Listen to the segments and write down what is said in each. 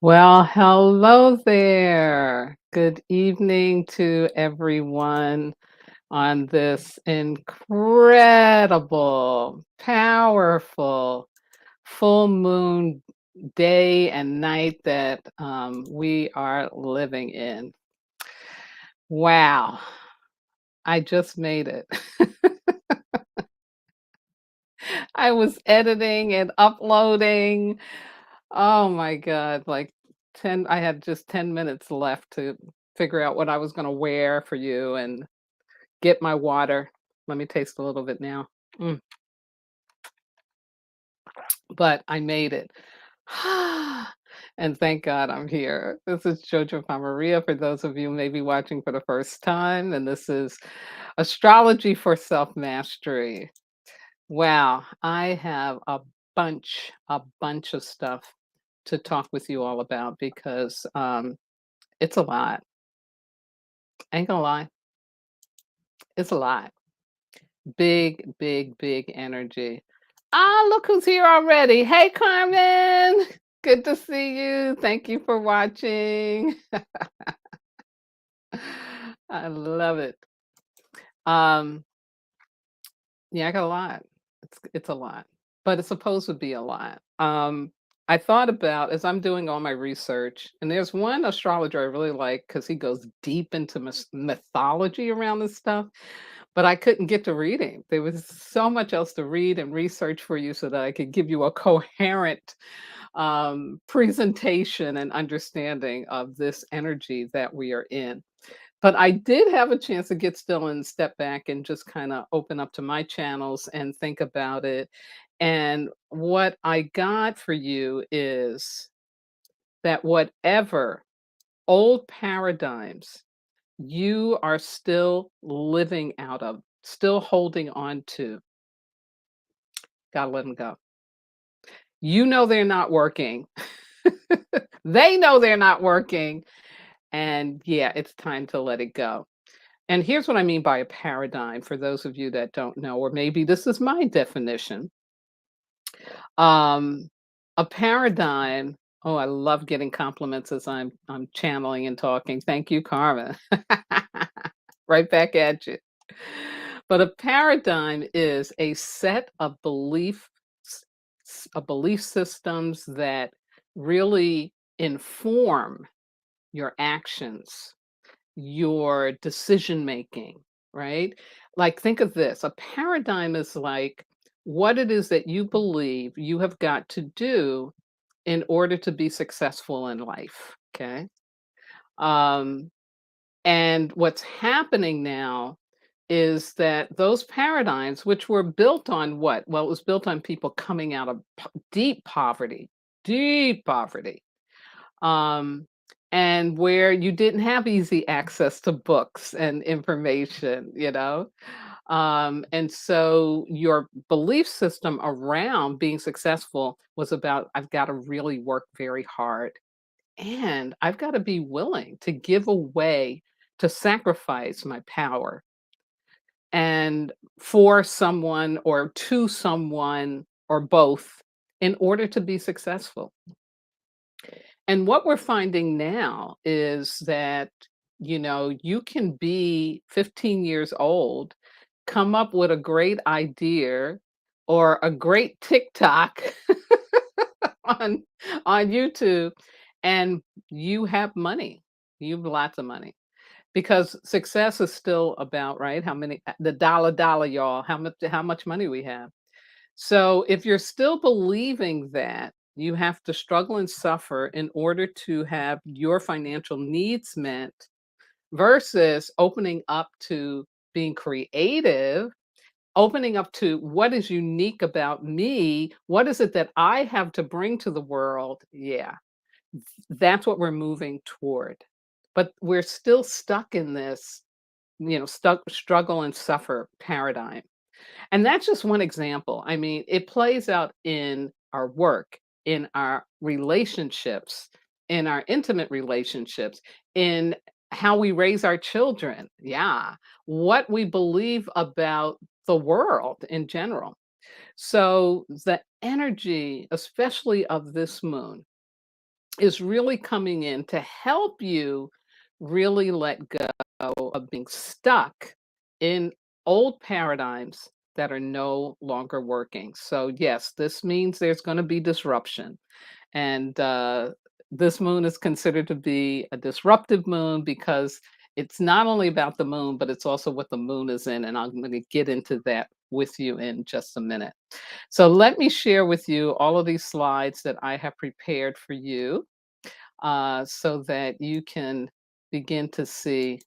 Well, hello there. Good evening to everyone on this incredible, powerful full moon day and night that we are living in. Wow, I just made it. I was editing and uploading. Oh my God, like 10, I had just 10 minutes left to figure out what I was going to wear for you and get my water. Let me taste a little bit now. Mm, but I made it. And thank God I'm here. This is Jojopahmaria for those of you maybe watching for the first time. And this is Astrology for Self Mastery. Wow, I have a bunch of stuff to talk with you all about because it's a lot. Ain't gonna lie, it's a lot. Big, big, big energy. Ah, look who's here already. Hey, Carmen. Good to see you. Thank you for watching. I love it. Um, yeah, I got a lot. It's a lot, but it's supposed to be a lot. I thought about as I'm doing all my research, and there's one astrologer I really like because he goes deep into mythology around this stuff. But I couldn't get to reading. There was so much else to read and research for you so that I could give you a coherent presentation and understanding of this energy that we are in. But I did have a chance to get still and step back and just kind of open up to my channels and think about it. And what I got for you is that whatever old paradigms you are still living out of, still holding on to, gotta let them go. You know they're not working. They know they're not working. And yeah, it's time to let it go. And here's what I mean by a paradigm for those of you that don't know, or maybe this is my definition. Um, a paradigm. Oh, I love getting compliments as I'm channeling and talking. Thank you, Carmen. Right back at you. But a paradigm is a set of belief systems that really inform your actions, your decision making, right? Like think of this, a paradigm is like what it is that you believe you have got to do in order to be successful in life, okay? Um and what's happening now is that those paradigms, which were built on what? Well, it was built on people coming out of deep poverty, um, and where you didn't have easy access to books and information, you know? And so your belief system around being successful was about I've got to really work very hard and I've got to be willing to give away, to sacrifice my power and for someone or to someone or both in order to be successful. And what we're finding now is that, you can be 15 years old, come up with a great idea or a great TikTok on on YouTube, and you have money. You have lots of money because success is still about right. How many the dollar y'all? How much money we have? So if you're still believing that you have to struggle and suffer in order to have your financial needs met versus opening up to being creative, opening up to what is unique about me, what is it that I have to bring to the world? Yeah, that's what we're moving toward. But we're still stuck in this, stuck struggle and suffer paradigm. And that's just one example. I mean, it plays out in our work, in our relationships, in our intimate relationships, in how we raise our children. Yeah. What we believe about the world in general. So, the energy, especially of this moon, is really coming in to help you really let go of being stuck in old paradigms that are no longer working. So, yes, this means there's going to be disruption. And this moon is considered to be a disruptive moon because it's not only about the moon, but it's also what the moon is in. And I'm going to get into that with you in just a minute. So, let me share with you all of these slides that I have prepared for you so that you can begin to see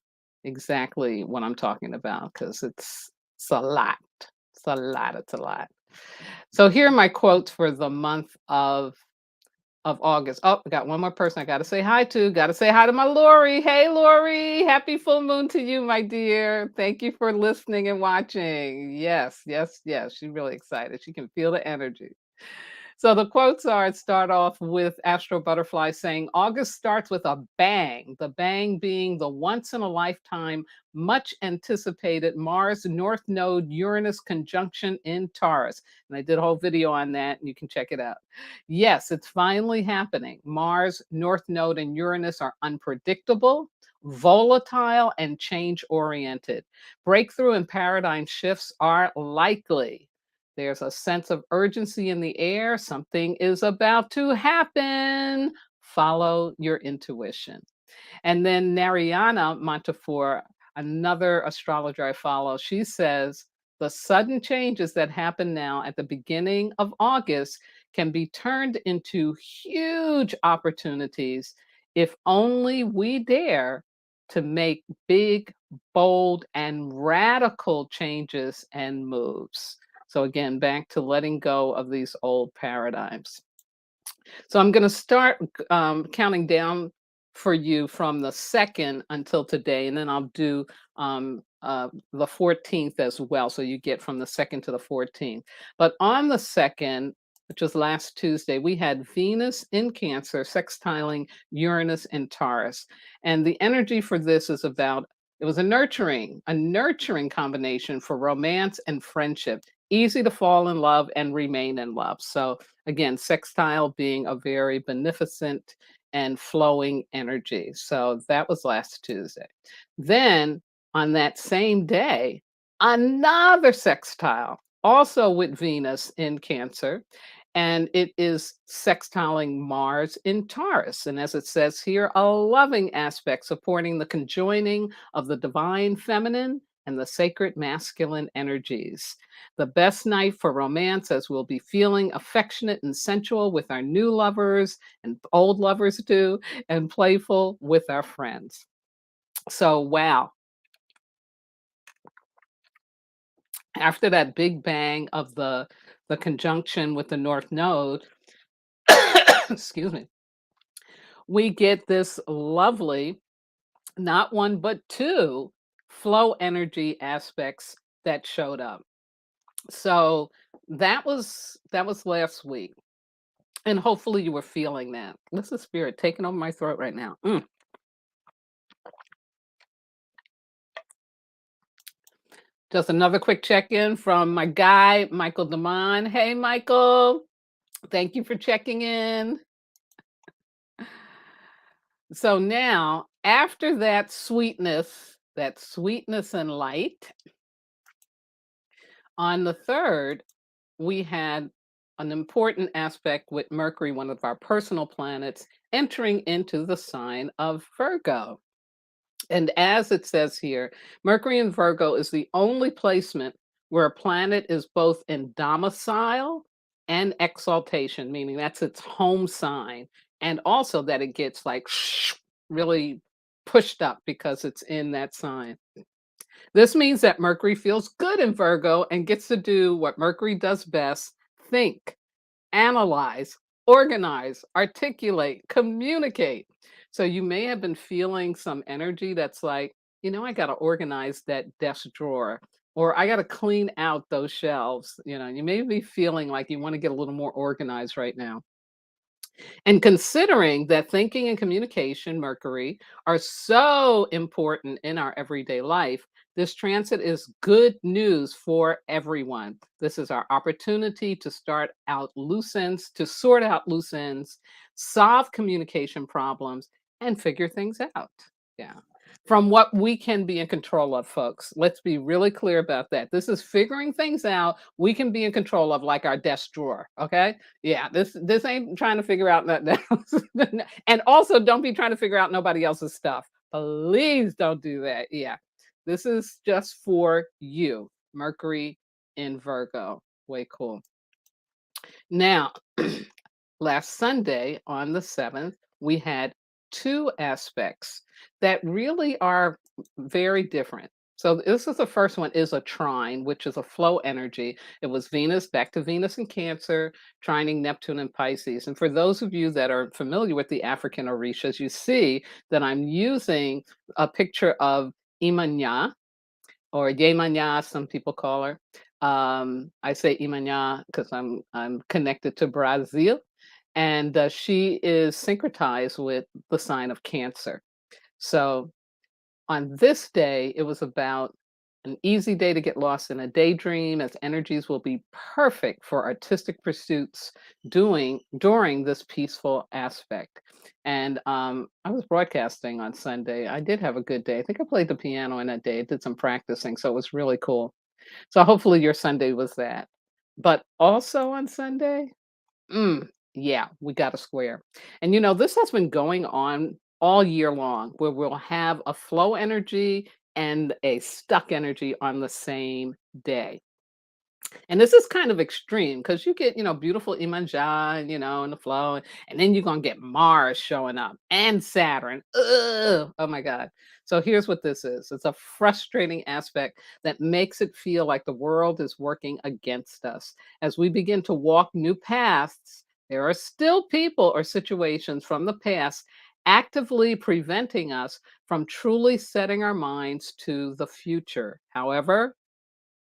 exactly what I'm talking about because it's a lot. It's a lot. It's a lot. So here are my quotes for the month of August. Oh, I got one more person I got to say hi to. Got to say hi to my Lori. Hey, Lori. Happy full moon to you, my dear. Thank you for listening and watching. Yes, yes, yes. She's really excited. She can feel the energy. So the quotes are start off with Astro Butterfly saying, August starts with a bang, the bang being the once in a lifetime, much anticipated Mars North Node Uranus conjunction in Taurus. And I did a whole video on that, and you can check it out. Yes, it's finally happening. Mars North Node and Uranus are unpredictable, volatile, and change oriented. Breakthrough and paradigm shifts are likely. There's a sense of urgency in the air. Something is about to happen. Follow your intuition. And then Narayana Montefiore, another astrologer I follow, she says the sudden changes that happen now at the beginning of August can be turned into huge opportunities if only we dare to make big, bold, and radical changes and moves. So, again, back to letting go of these old paradigms. So I'm going to start counting down for you from the 2nd until today, and then I'll do the 14th as well. So you get from the 2nd to the 14th. But on the 2nd, which was last Tuesday, we had Venus in Cancer sextiling Uranus in Taurus. And the energy for this is about, it was a nurturing combination for romance and friendship. Easy to fall in love and remain in love. So again, sextile being a very beneficent and flowing energy. So that was last Tuesday. Then on that same day, another sextile, also with Venus in Cancer, and it is sextiling Mars in Taurus. And as it says here, a loving aspect supporting the conjoining of the divine feminine and the sacred masculine energies. The best night for romance, as we'll be feeling affectionate and sensual with our new lovers and old lovers too, and playful with our friends. So, wow. After that big bang of the conjunction with the North Node, excuse me, we get this lovely, not one but two flow energy aspects that showed up. So that was last week. And hopefully you were feeling that. This is spirit taking over my throat right now. Just another quick check-in from my guy, Michael Damon. Hey, Michael. Thank you for checking in. So now, after that sweetness and light, on the 3rd, we had an important aspect with Mercury, one of our personal planets, entering into the sign of Virgo. And as it says here, Mercury in Virgo is the only placement where a planet is both in domicile and exaltation, meaning that's its home sign. And also that it gets like really pushed up because it's in that sign. This means that Mercury feels good in Virgo and gets to do what Mercury does best: think, analyze, organize, articulate, communicate. So you may have been feeling some energy that's like, I got to organize that desk drawer, or I got to clean out those shelves. You may be feeling like you want to get a little more organized right now. And considering that thinking and communication, Mercury, are so important in our everyday life, This transit is good news for everyone. This is our opportunity to start out loose ends, to sort out loose ends, solve communication problems, and figure things out. Yeah. From what we can be in control of, folks. Let's be really clear about that. This is figuring things out we can be in control of, like our desk drawer. Okay. Yeah. This ain't trying to figure out nothing else. And also don't be trying to figure out nobody else's stuff. Please don't do that. Yeah. This is just for you. Mercury in Virgo. Way cool. Now, last Sunday on the 7th, we had two aspects that really are very different. So this is the first one is a trine, which is a flow energy. It was Venus, back to Venus in Cancer, trining Neptune and Pisces. And for those of you that are familiar with the African orishas, you see that I'm using a picture of Imanya, or Yemanya, some people call her. I say Imanya because I'm connected to Brazil, and she is syncretized with the sign of Cancer. So on this day, it was about an easy day to get lost in a daydream, as energies will be perfect for artistic pursuits doing during this peaceful aspect. And I was broadcasting on Sunday. I did have a good day. I think I played the piano on that day. I did some practicing, so it was really cool. So hopefully your Sunday was that. But also on Sunday, yeah, we got a square. And this has been going on all year long, where we'll have a flow energy and a stuck energy on the same day. And this is kind of extreme because you get, beautiful Imanja, in the flow, and then you're gonna get Mars showing up and Saturn. Ugh, oh my God. So here's what this is. It's a frustrating aspect that makes it feel like the world is working against us. As we begin to walk new paths, there are still people or situations from the past actively preventing us from truly setting our minds to the future. However,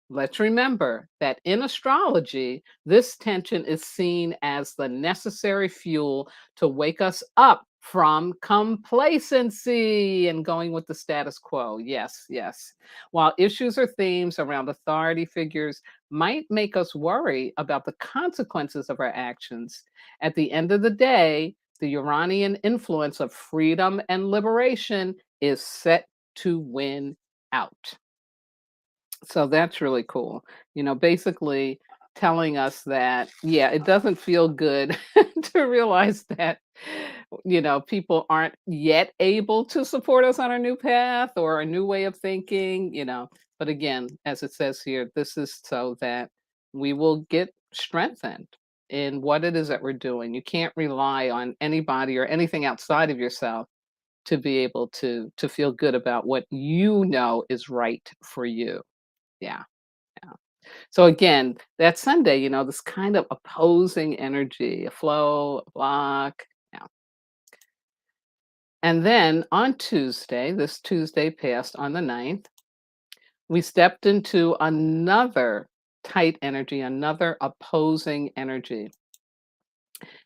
let's remember that in astrology, this tension is seen as the necessary fuel to wake us up from complacency and going with the status quo. Yes, yes. While issues or themes around authority figures might make us worry about the consequences of our actions, at the end of the day, the Uranian influence of freedom and liberation is set to win out. So that's really cool. Basically telling us that, yeah, it doesn't feel good to realize that, people aren't yet able to support us on our new path or a new way of thinking. But again, as it says here, this is so that we will get strengthened in what it is that we're doing. You can't rely on anybody or anything outside of yourself to be able to feel good about what is right for you. Yeah. Yeah. So again, that Sunday, this kind of opposing energy, a flow, a block. Yeah. And then on Tuesday, this Tuesday passed on the 9th, we stepped into another tight energy, another opposing energy.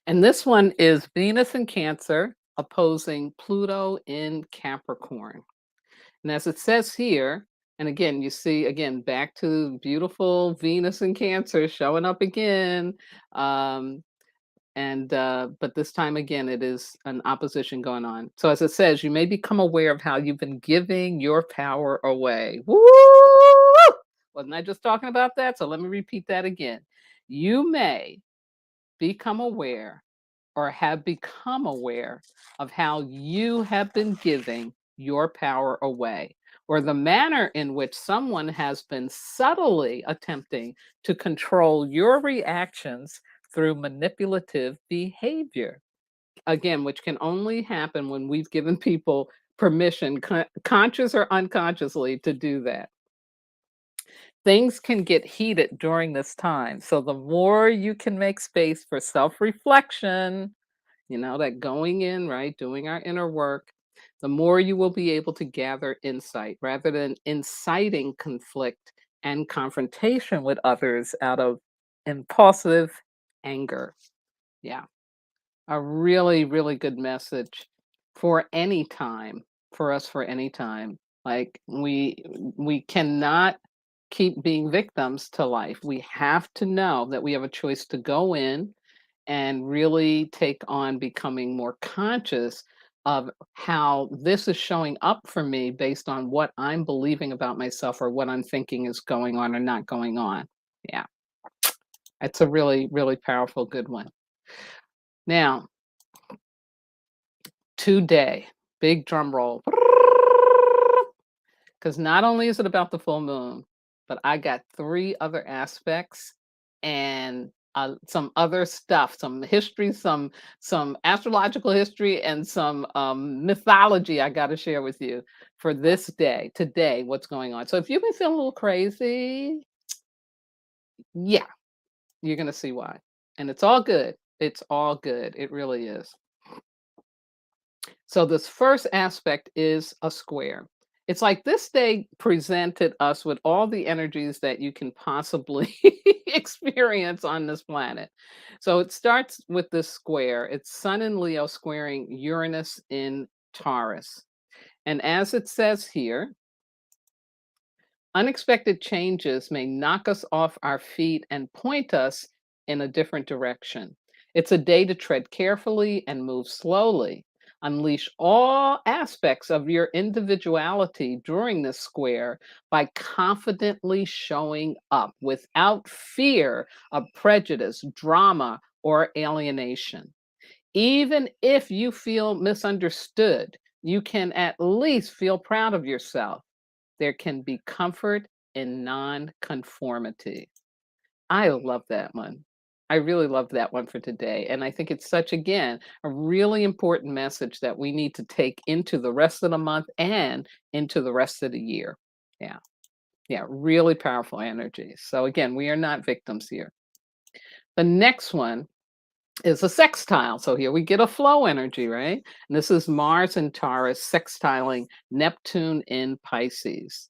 And this one is Venus in Cancer opposing Pluto in Capricorn. And as it says here, and again, you see again back to beautiful Venus and Cancer showing up again. Um, and but this time again, it is an opposition going on. So as it says, you may become aware of how you've been giving your power away. Woo! Wasn't I just talking about that? So let me repeat that again. You may become aware or have become aware of how you have been giving your power away, or the manner in which someone has been subtly attempting to control your reactions through manipulative behavior. Again, which can only happen when we've given people permission, conscious or unconsciously, to do that. Things can get heated during this time. So the more you can make space for self reflection, that going in, right, doing our inner work, the more you will be able to gather insight rather than inciting conflict and confrontation with others out of impulsive anger. Yeah, a really, really good message for any time, for us, for any time Like we cannot keep being victims to life. We have to know that we have a choice to go in and really take on becoming more conscious of how this is showing up for me based on what I'm believing about myself or what I'm thinking is going on or not going on. Yeah, it's a really, really powerful, good one. Now, today, big drum roll. Because not only is it about the full moon, but I got three other aspects and some other stuff, some history, some astrological history, and some mythology I got to share with you for this day, today, what's going on. So if you've been feeling a little crazy, yeah, you're gonna see why. And it's all good. It's all good. It really is. So this first aspect is a square. It's like this day presented us with all the energies that you can possibly experience on this planet. So it starts with this square. It's Sun in Leo squaring Uranus in Taurus. And as it says here, unexpected changes may knock us off our feet and point us in a different direction. It's a day to tread carefully and move slowly. Unleash all aspects of your individuality during this square by confidently showing up without fear of prejudice, drama, or alienation. Even if you feel misunderstood, you can at least feel proud of yourself. There can be comfort in non-conformity. I love that one. I really love that one for today. And I think it's such, again, a really important message that we need to take into the rest of the month and into the rest of the year. Yeah. Yeah. Really powerful energy. So, again, we are not victims here. The next one is a sextile. So here we get a flow energy, right? And this is Mars in Taurus sextiling Neptune in Pisces.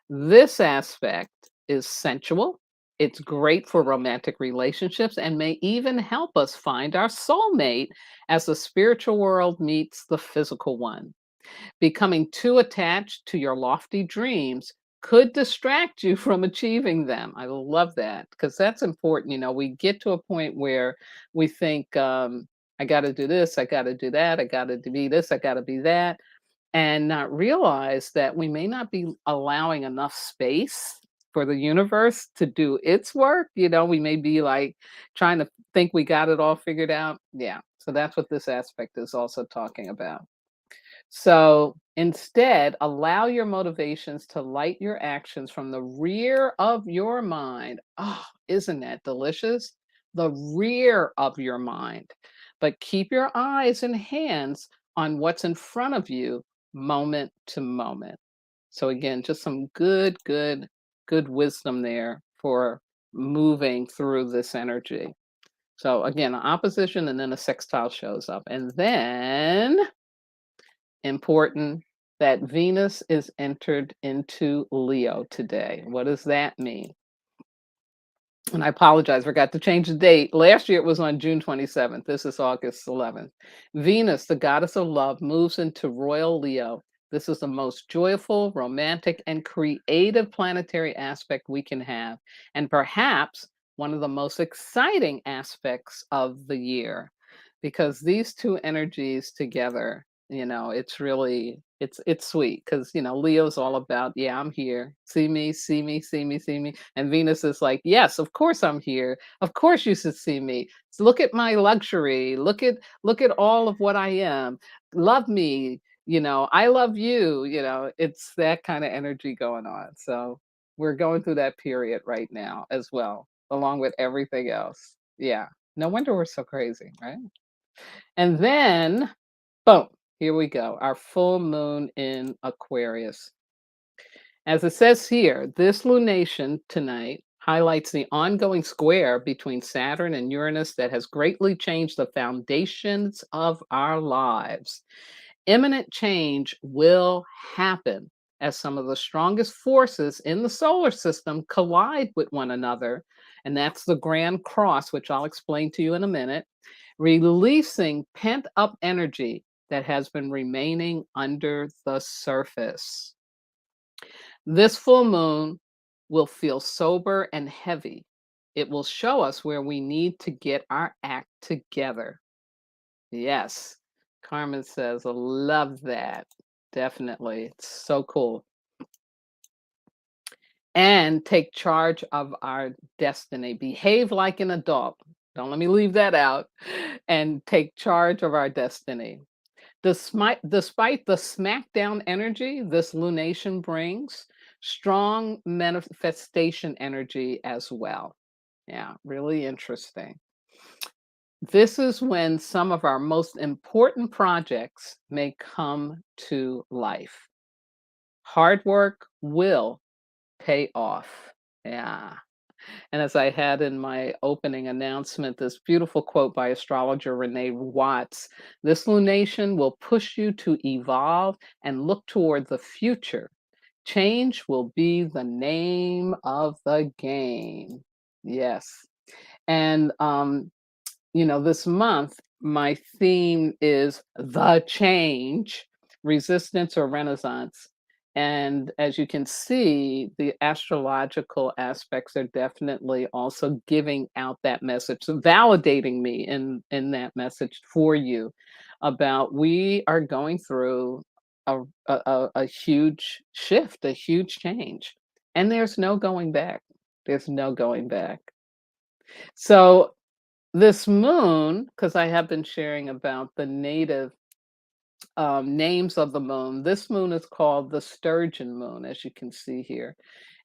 This aspect is sensual. It's great for romantic relationships and may even help us find our soulmate as the spiritual world meets the physical one. Becoming too attached to your lofty dreams could distract you from achieving them. I love that because that's important. We get to a point where we think, I got to do this, I got to do that, I got to be this, I got to be that, and not realize that we may not be allowing enough space for the universe to do its work. We may be like trying to think we got it all figured out. Yeah. So that's what this aspect is also talking about. So instead, allow your motivations to light your actions from the rear of your mind. Oh, isn't that delicious? The rear of your mind. But keep your eyes and hands on what's in front of you moment to moment. So, again, just some good, good, good wisdom there for moving through this energy. So, again, an opposition and then a sextile shows up. And then important that Venus is entered into Leo today. What does that mean? And I apologize, forgot to change the date. Last year it was on June 27th. This is August 11th. Venus, the goddess of love, moves into royal Leo. This is the most joyful, romantic, and creative planetary aspect we can have, and perhaps one of the most exciting aspects of the year, because these two energies together, it's really it's sweet because Leo's all about, yeah, I'm here. See me, see me, see me, see me. And Venus is like, yes, of course I'm here. Of course you should see me. So look at my luxury. Look at all of what I am. Love me, I love you, it's that kind of energy going on. So we're going through that period right now as well, along with everything else. Yeah. No wonder we're so crazy, right? And then, boom, here we go. Our full moon in Aquarius. As it says here, this lunation tonight highlights the ongoing square between Saturn and Uranus that has greatly changed the foundations of our lives. Imminent change will happen as some of the strongest forces in the solar system collide with one another. And that's the Grand Cross, which I'll explain to you in a minute, releasing pent up energy that has been remaining under the surface. This full moon will feel sober and heavy. It will show us where we need to get our act together. Yes. Carmen says, I love that. Definitely. It's so cool. And take charge of our destiny. Behave like an adult. Don't let me leave that out. And take charge of our destiny. Despite the smackdown energy this lunation brings, strong manifestation energy as well. Yeah, really interesting. This is when some of our most important projects may come to life. Hard work will pay off. Yeah. And as I had in my opening announcement, this beautiful quote by astrologer Renee Watts: this lunation will push you to evolve and look toward the future. Change will be the name of the game. Yes. And this month, my theme is the change, resistance or renaissance. And as you can see, the astrological aspects are definitely also giving out that message, so validating me in that message for you about we are going through a huge shift, a huge change, and there's no going back. There's no going back. So this moon, because I have been sharing about the native names of the moon, this moon is called the sturgeon moon, as you can see here.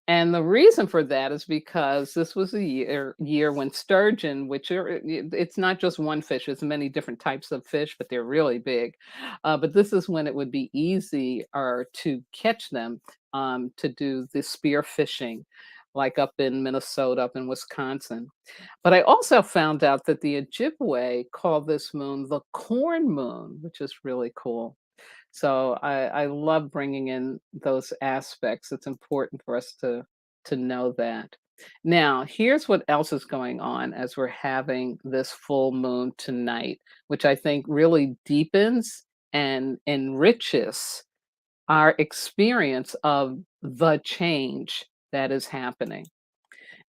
And the reason for that is because this was a year when sturgeon, which it's not just one fish, it's many different types of fish, but they're really big. But this is when it would be easy or to catch them to do the spear fishing, like up in Minnesota, up in Wisconsin. But I also found out that the Ojibwe call this moon the corn moon, which is really cool. So I love bringing in those aspects. It's important for us to know that. Now, here's what else is going on as we're having this full moon tonight, which I think really deepens and enriches our experience of the change that is happening.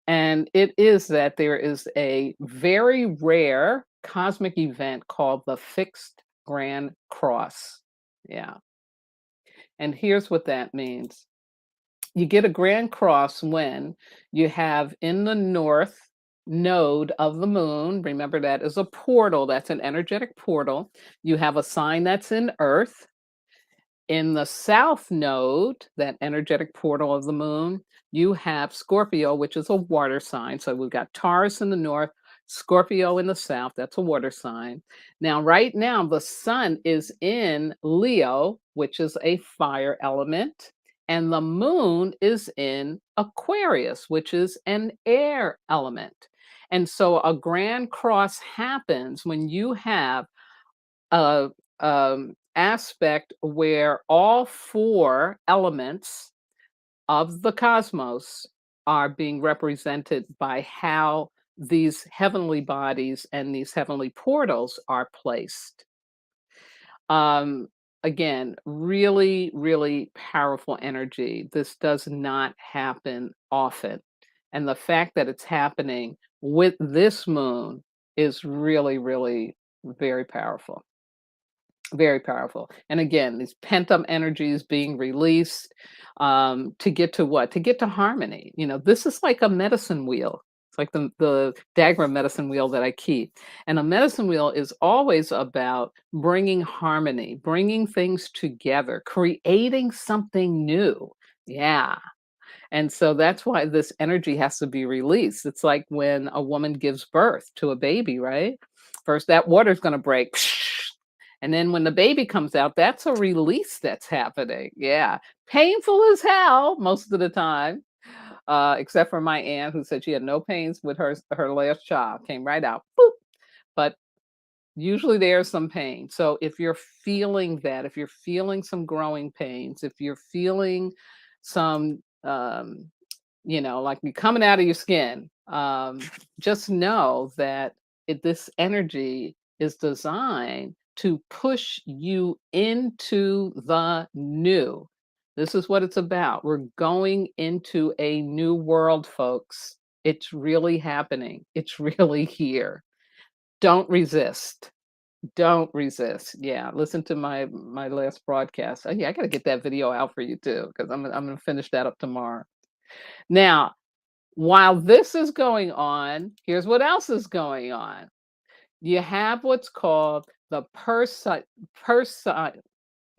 And it is that there is a very rare cosmic event called the Fixed Grand Cross. Yeah. And here's what that means. You get a grand cross when you have in the north node of the moon, remember that is a portal, that's an energetic portal. You have a sign that's in earth. In the south node, that energetic portal of the moon, you have Scorpio, which is a water sign. So we've got Taurus in the north, Scorpio in the south. That's a water sign. Now, right now, the sun is in Leo, which is a fire element, and the moon is in Aquarius, which is an air element. And so a grand cross happens when you have a aspect where all four elements of the cosmos are being represented by how these heavenly bodies and these heavenly portals are placed. Um, Again, really, really powerful energy. This does not happen often. And the fact that it's happening with this moon is really, really very powerful. Very powerful. And again, these pent up energies being released to get to what? To get to harmony. This is like a medicine wheel. It's like the Dagmar medicine wheel that I keep. And a medicine wheel is always about bringing harmony, bringing things together, creating something new. Yeah. And so that's why this energy has to be released. It's like when a woman gives birth to a baby, right? First, that water's going to break. And then when the baby comes out, that's a release that's happening. Yeah. Painful as hell most of the time, except for my aunt who said she had no pains with her last child, came right out. Boop. But usually there's some pain. So if you're feeling that, if you're feeling some growing pains, if you're feeling some like you coming out of your skin, just know that this energy is designed to push you into the new. This is what it's about. We're going into a new world, folks. It's really happening. It's really here. Don't resist. Don't resist. Yeah, listen to my last broadcast. Oh, yeah, I got to get that video out for you too because I'm going to finish that up tomorrow. Now, while this is going on, here's what else is going on. You have what's called the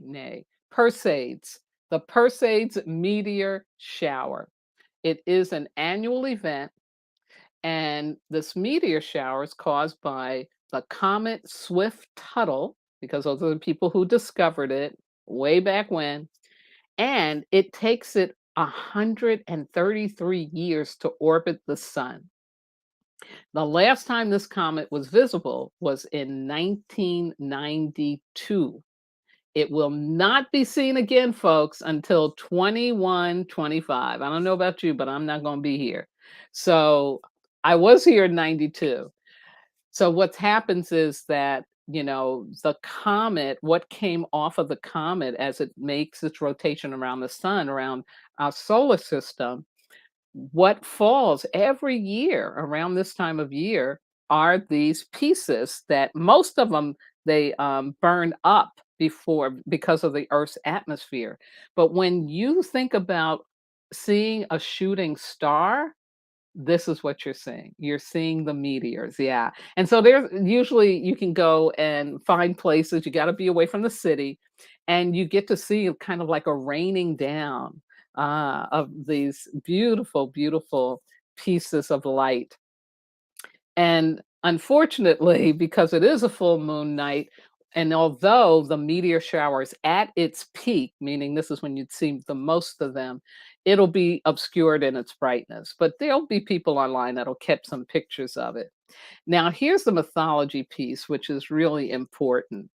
nay, Perseids, the Perseids Meteor Shower. It is an annual event, and this meteor shower is caused by the comet Swift-Tuttle, because those are the people who discovered it way back when, and it takes it 133 years to orbit the sun. The last time this comet was visible was in 1992. It will not be seen again, folks, until 2125. I don't know about you, but I'm not going to be here. So I was here in 92. So what happens is that, the comet, what came off of the comet as it makes its rotation around the sun, around our solar system, what falls every year around this time of year are these pieces that most of them they burn up before because of the Earth's atmosphere. But when you think about seeing a shooting star, this is what you're seeing. You're seeing the meteors, yeah. And so there's usually you can go and find places. You got to be away from the city, and you get to see kind of like a raining down of these beautiful, beautiful pieces of light. And unfortunately, because it is a full moon night, and although the meteor shower is at its peak, meaning this is when you'd see the most of them, it'll be obscured in its brightness. But there'll be people online that'll catch some pictures of it. Now, here's the mythology piece, which is really important.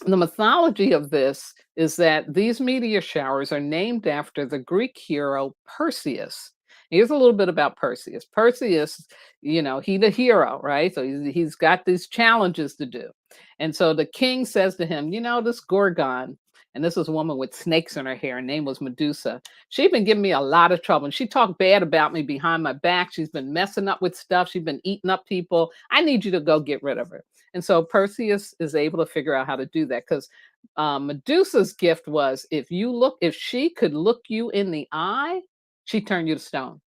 The mythology of this is that these meteor showers are named after the Greek hero Perseus. Here's a little bit about Perseus. Perseus, he's the hero, right? So he's got these challenges to do. And so the king says to him, this Gorgon, and this is a woman with snakes in her hair. Her name was Medusa. She's been giving me a lot of trouble. And she talked bad about me behind my back. She's been messing up with stuff. She's been eating up people. I need you to go get rid of her. And so Perseus is able to figure out how to do that because Medusa's gift was if she could look you in the eye, she turned you to stone.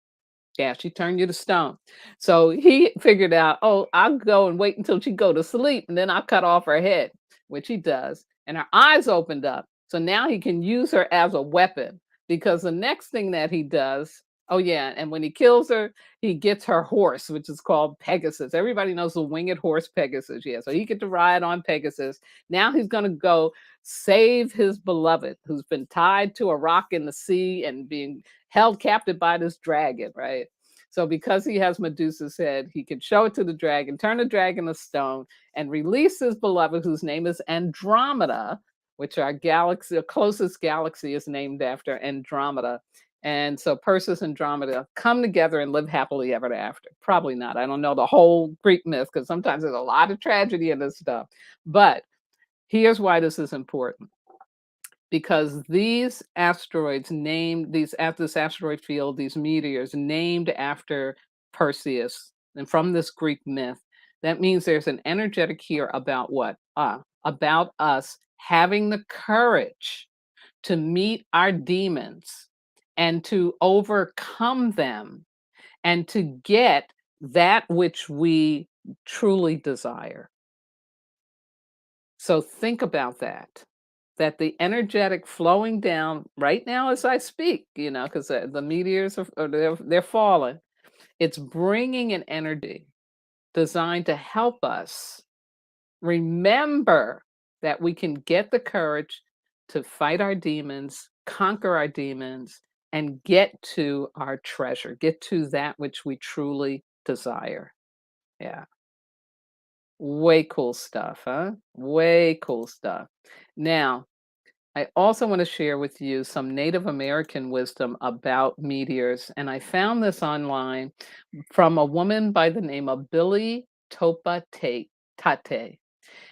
Yeah, she turned you to stone. So he figured out, oh, I'll go and wait until she go to sleep, and then I'll cut off her head, which he does. And her eyes opened up. So now he can use her as a weapon because the next thing that he does, oh yeah, and when he kills her, he gets her horse, which is called Pegasus. Everybody knows the winged horse Pegasus. Yeah, so he get to ride on Pegasus. Now he's going to go save his beloved who's been tied to a rock in the sea and being held captive by this dragon, right? So because he has Medusa's head, he can show it to the dragon, turn the dragon to stone, and release his beloved, whose name is Andromeda, which our galaxy, the closest galaxy is named after Andromeda. And so Perseus and Andromeda come together and live happily ever after. Probably not. I don't know the whole Greek myth because sometimes there's a lot of tragedy in this stuff. But here's why this is important. Because these asteroids at this asteroid field, these meteors named after Perseus and from this Greek myth, that means there's an energetic here about what? About us having the courage to meet our demons and to overcome them and to get that which we truly desire. So think about that the energetic flowing down right now as I speak, because the meteors they're falling. It's bringing an energy designed to help us remember that we can get the courage to fight our demons, conquer our demons, and get to our treasure, get to that which we truly desire. Yeah. Way cool stuff, huh? Way cool stuff. Now, I also want to share with you some Native American wisdom about meteors. And I found this online from a woman by the name of Bobbie Topa Tate.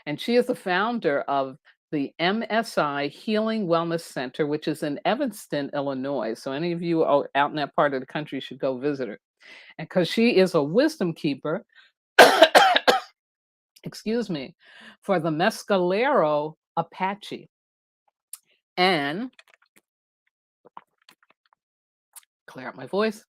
And she is the founder of the MSI Healing Wellness Center, which is in Evanston, Illinois. So any of you out in that part of the country should go visit her. And because she is a wisdom keeper, excuse me, for the Mescalero Apache. And clear out my voice.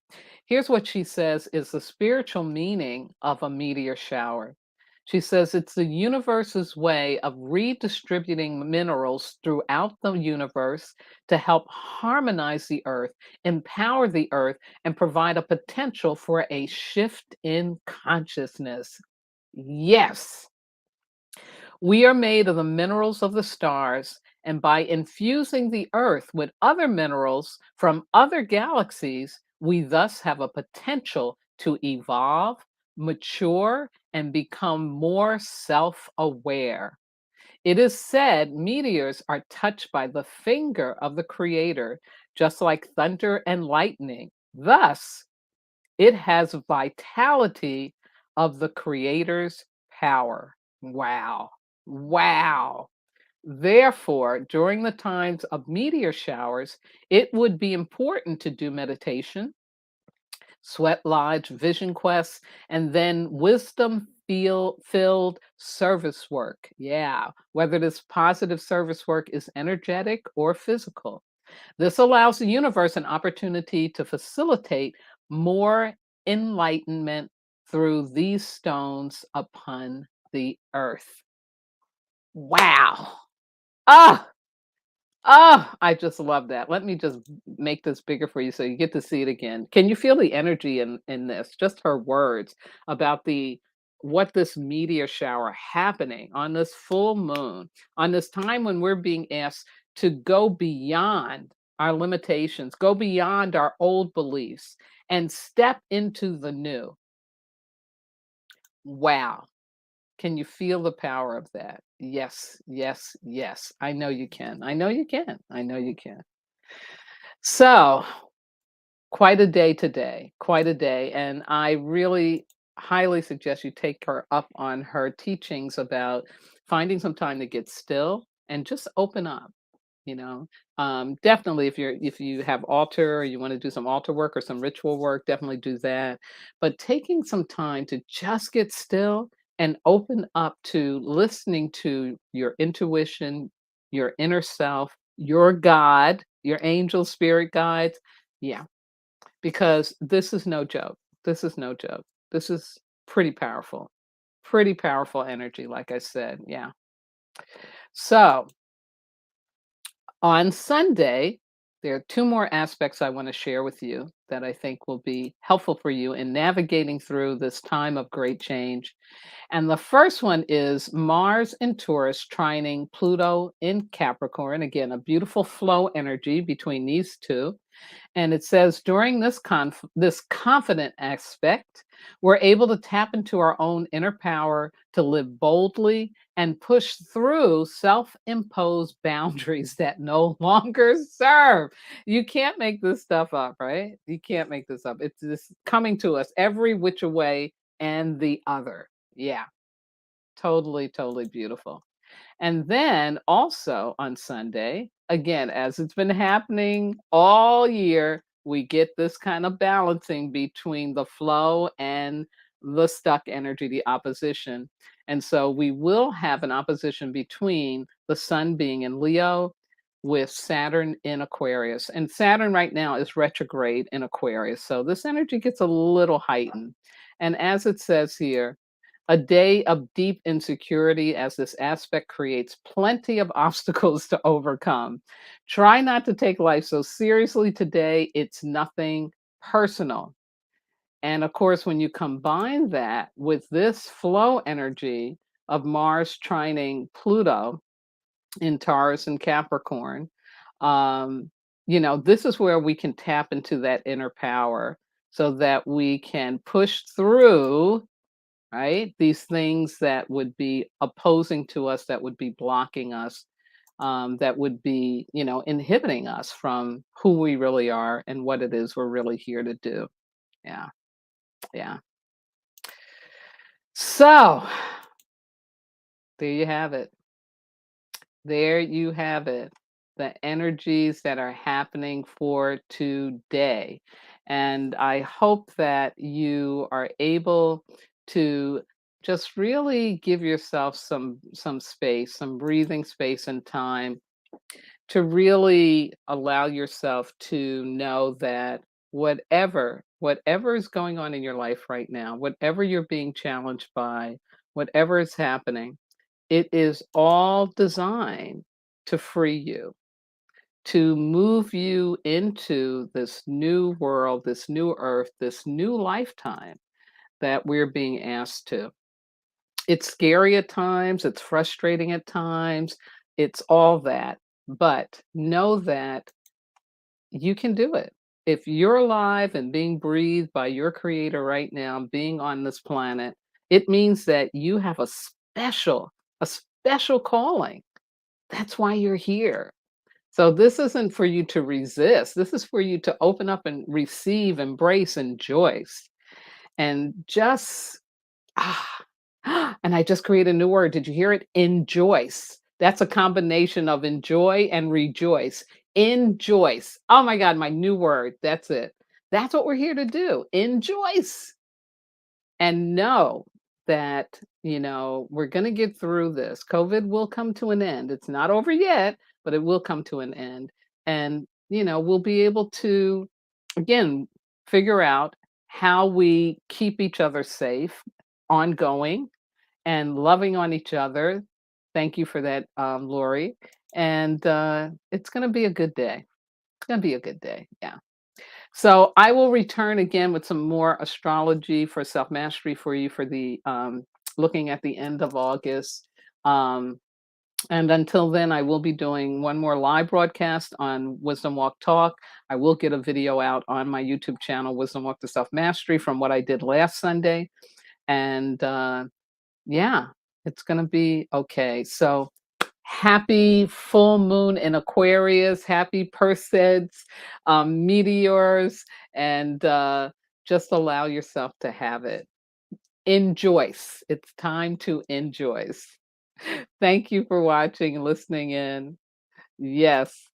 Here's what she says is the spiritual meaning of a meteor shower. She says it's the universe's way of redistributing minerals throughout the universe to help harmonize the earth, empower the earth, and provide a potential for a shift in consciousness. Yes. We are made of the minerals of the stars, and by infusing the Earth with other minerals from other galaxies, we thus have a potential to evolve, mature, and become more self aware. It is said meteors are touched by the finger of the Creator, just like thunder and lightning. Thus, it has vitality of the Creator's power. Wow. Wow. Therefore, during the times of meteor showers, it would be important to do meditation, sweat lodge, vision quests, and then filled service work. Yeah, whether this positive service work is energetic or physical. This allows the universe an opportunity to facilitate more enlightenment through these stones upon the earth. Wow. Ah, I just love that. Let me just make this bigger for you so you get to see it again. Can you feel the energy in this? Just her words about the what this meteor shower happening on this full moon, on this time when we're being asked to go beyond our limitations, go beyond our old beliefs and step into the new. Wow. Can you feel the power of that? Yes, yes, yes. I know you can. I know you can. I know you can. So, quite a day today, quite a day. And I really highly suggest you take her up on her teachings about finding some time to get still and just open up. You know, definitely if you have altar or you want to do some altar work or some ritual work, definitely do that. But taking some time to just get still and open up to listening to your intuition, your inner self, your God, your angel spirit guides. Yeah, because this is no joke. This is no joke. This is pretty powerful energy, like I said. Yeah. So on Sunday, there are two more aspects I want to share with you that I think will be helpful for you in navigating through this time of great change. And the first one is Mars in Taurus trining Pluto in Capricorn. Again, a beautiful flow energy between these two. And it says during this confident aspect, we're able to tap into our own inner power to live boldly and push through self-imposed boundaries that no longer serve. You can't make this stuff up, right? You can't make this up. It's just coming to us every which way and the other. Yeah, totally, totally beautiful. And then also on Sunday, again, as it's been happening all year, we get this kind of balancing between the flow and the stuck energy, the opposition. And so we will have an opposition between the sun being in Leo with Saturn in Aquarius. And Saturn right now is retrograde in Aquarius. So this energy gets a little heightened. And as it says here, a day of deep insecurity as this aspect creates plenty of obstacles to overcome. Try not to take life so seriously today. It's nothing personal. And of course, when you combine that with this flow energy of Mars trining Pluto in Taurus and Capricorn, um, this is where we can tap into that inner power so that we can push through, right? These things that would be opposing to us, that would be blocking us, that would be, inhibiting us from who we really are and what it is we're really here to do. Yeah, yeah. So there you have it. There you have it. The energies that are happening for today. And I hope that you are able to just really give yourself some space, some breathing space and time to really allow yourself to know that whatever is going on in your life right now, whatever you're being challenged by, whatever is happening, it is all designed to free you, to move you into this new world, this new earth, this new lifetime that we're being asked to. It's scary at times, it's frustrating at times, it's all that. But know that you can do it. If you're alive and being breathed by your creator right now, being on this planet, it means that you have a special calling. That's why you're here. So this isn't for you to resist. This is for you to open up and receive, embrace, enjoy, and just ah, and I just created a new word. Did you hear it? Enjoy. That's a combination of enjoy and rejoice. Enjoy. Oh my God, my new word. That's it. That's what we're here to do. Enjoy and know that, we're going to get through this. COVID will come to an end. It's not over yet, but it will come to an end. And, we'll be able to, again, figure out how we keep each other safe, ongoing, and loving on each other. Thank you for that, Lori. And it's going to be a good day. It's going to be a good day. Yeah. So I will return again with some more astrology for self mastery for you for the looking at the end of August. Um, and until then, I will be doing one more live broadcast on Wisdom Walk Talk. I will get a video out on my YouTube channel, Wisdom Walk to Self Mastery, from what I did last Sunday. And yeah, it's going to be okay. So happy full moon in Aquarius, happy Perseids Meteors, and just allow yourself to have it. Enjoy. It's time to enjoy. Thank you for watching and listening in. Yes,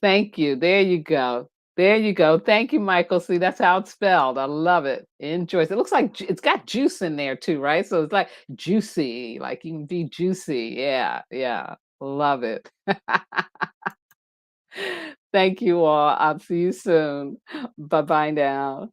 thank you. There you go. There you go. Thank you, Michael. See, that's how it's spelled. I love it. Enjoy. It looks like it's got juice in there too, right? So it's like juicy, like you can be juicy. Yeah, yeah. Love it. Thank you all. I'll see you soon. Bye bye now.